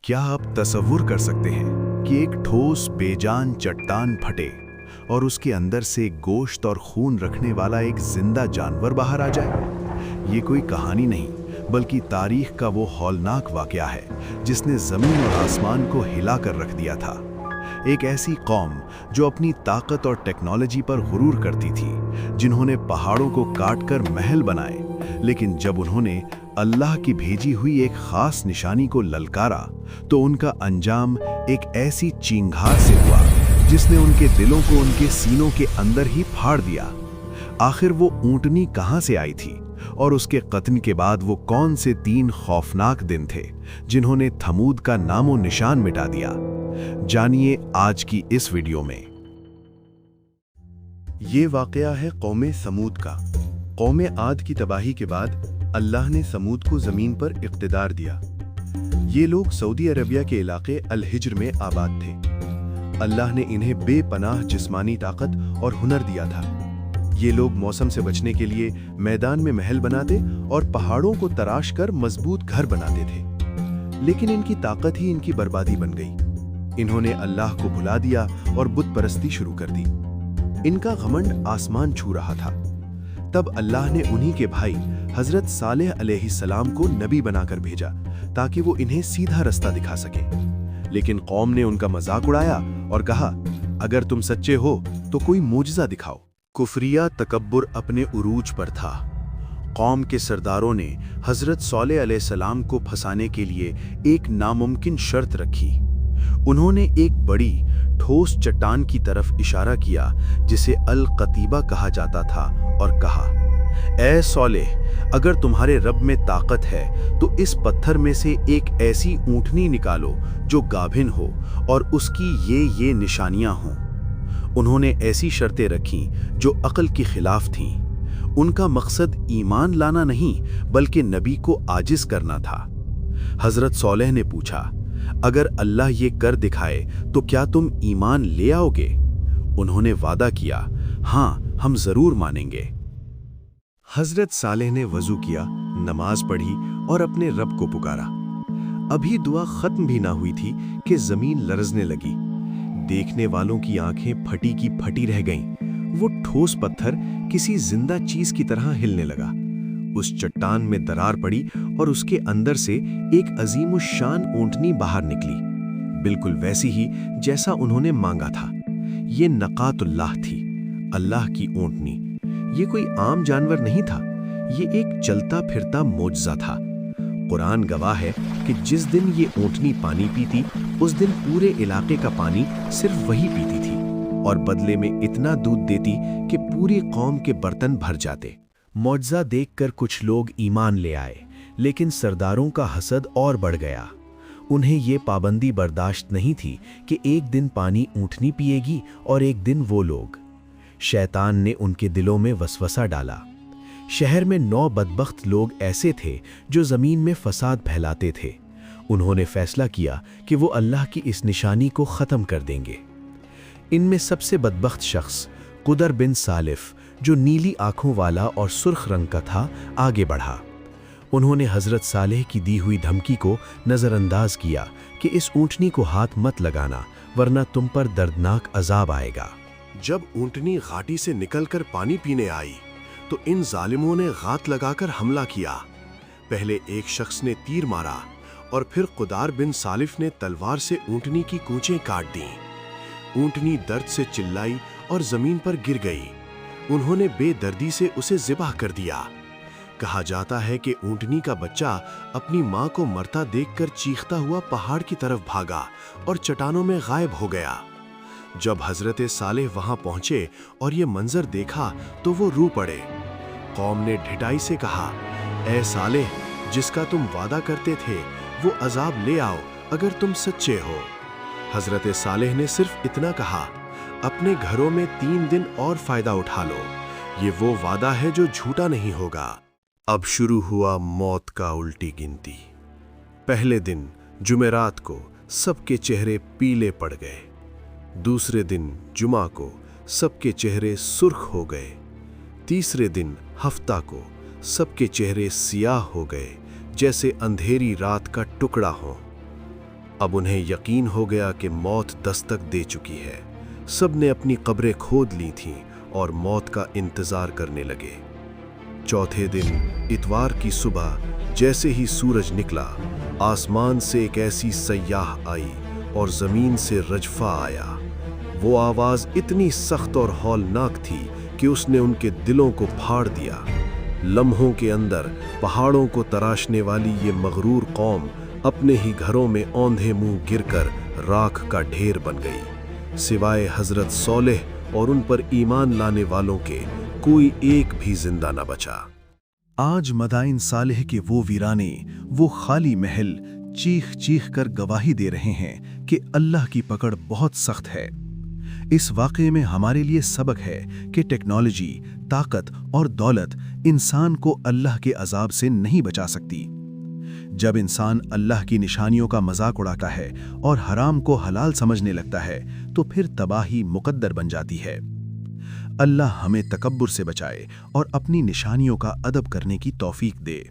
क्या आप तसव्वुर कर सकते हैं कि एक ठोस बेजान चट्टान फटे और उसके अंदर से गोश्त और खून रखने वाला एक जिंदा जानवर बाहर आ जाए? ये कोई कहानी नहीं, बल्कि तारीख का वो हौलनाक वाकया है जिसने ज़मीन और आसमान को हिला कर रख दिया था। एक ऐसी कौम जो अपनी ताकत और टेक्नोलॉजी पर गुरूर करती थी, जिन्होंने पहाड़ों को काटकर महल बनाए, लेकिन जब उन्होंने अल्लाह की भेजी हुई एक खास निशानी को ललकारा तो उनका अंजाम एक ऐसी चींगार से हुआ जिसने उनके दिलों को उनके सीनों के अंदर ही फाड़ दिया। आखिर वो ऊंटनी कहां से आई थी और उसके कत्ल के बाद वो कौन से 3 खौफनाक दिन थे जिन्होंने थमूद का नामो निशान मिटा दिया? जानिए आज की इस वीडियो में। ये वाकया है कौमे समूद का। कौमे आद की तबाही के बाद अल्लाह ने समूद को ज़मीन पर इक़्तिदार दिया। ये लोग सऊदी अरबिया के इलाके अल हिज्र में आबाद थे। अल्लाह ने इन्हें बेपनाह जिस्मानी ताकत और हुनर दिया था। ये लोग मौसम से बचने के लिए मैदान में महल बनाते और पहाड़ों को तराश कर मजबूत घर बनाते थे, लेकिन इनकी ताकत ही इनकी बर्बादी बन गई। इन्होंने अल्लाह को भुला दिया और बुत परस्ती शुरू कर दी। इनका घमंड आसमान छू रहा था। तब अल्लाह ने उन्हीं के भाई हजरत सालेह अलैहिस्सलाम को नबी बनाकर भेजा ताकि वो इन्हें सीधा रास्ता दिखा सके। लेकिन कौम ने उनका मजाक उड़ाया और कहा, अगर तुम सच्चे हो तो कोई मोजज़ा दिखाओ। कुफरिया तकब्बुर अपने उरूज पर था। कौम के सरदारों ने हजरत सालेह अलैहिस्सलाम को फंसाने के लिए एक नामुमकिन शर्त रखी। उन्होंने एक बड़ी ठोस चट्टान की तरफ इशारा किया जिसे अल कतीबा कहा जाता था और कहा, ऐ सालेह, अगर तुम्हारे रब में ताकत है तो इस पत्थर में से एक ऐसी ऊंटनी निकालो जो गाभिन हो और उसकी ये निशानियां हों। उन्होंने ऐसी शर्तें रखीं जो अक्ल की खिलाफ थीं। उनका मकसद ईमान लाना नहीं बल्कि नबी को आजिज करना था। हजरत सालेह ने पूछा, अगर अल्लाह ये कर दिखाए तो क्या तुम ईमान ले आओगे? उन्होंने वादा किया, हाँ, हम जरूर मानेंगे। हजरत सालेह ने वजू किया, नमाज पढ़ी और अपने रब को पुकारा। अभी दुआ खत्म भी ना हुई थी कि जमीन लरजने लगी। देखने वालों की आंखें फटी की फटी रह गईं। वो ठोस पत्थर किसी जिंदा चीज की तरह हिलने लगा। उस चट्टान में दरार पड़ी और उसके अंदर से एक अजीमुश्शान ऊंटनी बाहर निकली, बिल्कुल वैसी ही जैसा उन्होंने मांगा था। ये नकातुल्लाह थी, अल्लाह की ऊंटनी। ये कोई आम जानवर नहीं था, ये एक चलता फिरता मोजज़ा था। कुरान गवाह है कि जिस दिन ये ऊंटनी पानी पीती, उस दिन पूरे इलाके का पानी सिर्फ वही पीती थी और बदले में इतना दूध देती कि पूरी कौम के बर्तन भर जाते। मौजज़ा देखकर कुछ लोग ईमान ले आए, लेकिन सरदारों का हसद और बढ़ गया। उन्हें ये पाबंदी बर्दाश्त नहीं थी कि एक दिन पानी ऊंटनी पिएगी और एक दिन वो लोग। शैतान ने उनके दिलों में वसवसा डाला। शहर में 9 बदबख्त लोग ऐसे थे जो ज़मीन में फसाद फैलाते थे। उन्होंने फैसला किया कि वो अल्लाह की इस निशानी को ख़त्म कर देंगे। इनमें सबसे बदबख्त शख्स कुदर बिन सालिफ, जो नीली आंखों वाला और सुर्ख रंग का था, आगे बढ़ा। उन्होंने हजरत सालेह की दी हुई धमकी को नज़रअंदाज किया कि इस ऊंटनी को हाथ मत लगाना वरना तुम पर दर्दनाक अजाब आएगा। जब ऊंटनी घाटी से निकलकर पानी पीने आई तो इन जालिमों ने घात लगाकर हमला किया। पहले एक शख्स ने तीर मारा और फिर कुदार बिन सालिफ ने तलवार से ऊंटनी की कूंचें काट दी। ऊंटनी दर्द से चिल्लाई और जमीन पर गिर गई। उन्होंने बेदर्दी से उसे ज़िबह कर दिया। कहा जाता है कि ऊंटनी का बच्चा अपनी मां को मरता देखकर चीखता हुआ पहाड़ की तरफ भागा और चट्टानों में गायब हो गया। जब हजरत सालेह वहां पहुंचे और ये मंजर देखा तो वो रो पड़े। कौम ने ढिठाई से कहा, ऐ सालेह, जिसका तुम वादा करते थे वो अजाब ले आओ अगर तुम सच्चे हो। हजरत सालेह ने सिर्फ इतना कहा, अपने घरों में 3 दिन और फायदा उठा लो, ये वो वादा है जो झूठा नहीं होगा। अब शुरू हुआ मौत का उल्टी गिनती। पहले दिन जुमेरात को सबके चेहरे पीले पड़ गए। दूसरे दिन जुमा को सबके चेहरे सुर्ख हो गए। तीसरे दिन हफ्ता को सबके चेहरे सियाह हो गए जैसे अंधेरी रात का टुकड़ा हो। اب انہیں یقین ہو گیا کہ موت دستک دے چکی ہے۔ سب نے اپنی قبریں کھود لی تھیں اور موت کا انتظار کرنے لگے۔ چوتھے دن اتوار کی صبح جیسے ہی سورج نکلا، آسمان سے ایک ایسی سیاح آئی اور زمین سے رجفہ آیا۔ وہ آواز اتنی سخت اور ہولناک تھی کہ اس نے ان کے دلوں کو پھاڑ دیا۔ لمحوں کے اندر پہاڑوں کو تراشنے والی یہ مغرور قوم اپنے ہی گھروں میں اوندھے منہ گر کر راکھ کا ڈھیر بن گئی۔ سوائے حضرت صالح اور ان پر ایمان لانے والوں کے کوئی ایک بھی زندہ نہ بچا۔ آج مدائن صالح کے وہ ویرانے، وہ خالی محل چیخ چیخ کر گواہی دے رہے ہیں کہ اللہ کی پکڑ بہت سخت ہے۔ اس واقعے میں ہمارے لیے سبق ہے کہ ٹیکنالوجی، طاقت اور دولت انسان کو اللہ کے عذاب سے نہیں بچا سکتی۔ جب انسان اللہ کی نشانیوں کا مذاق اڑاتا ہے اور حرام کو حلال سمجھنے لگتا ہے تو پھر تباہی مقدر بن جاتی ہے۔ اللہ ہمیں تکبر سے بچائے اور اپنی نشانیوں کا ادب کرنے کی توفیق دے۔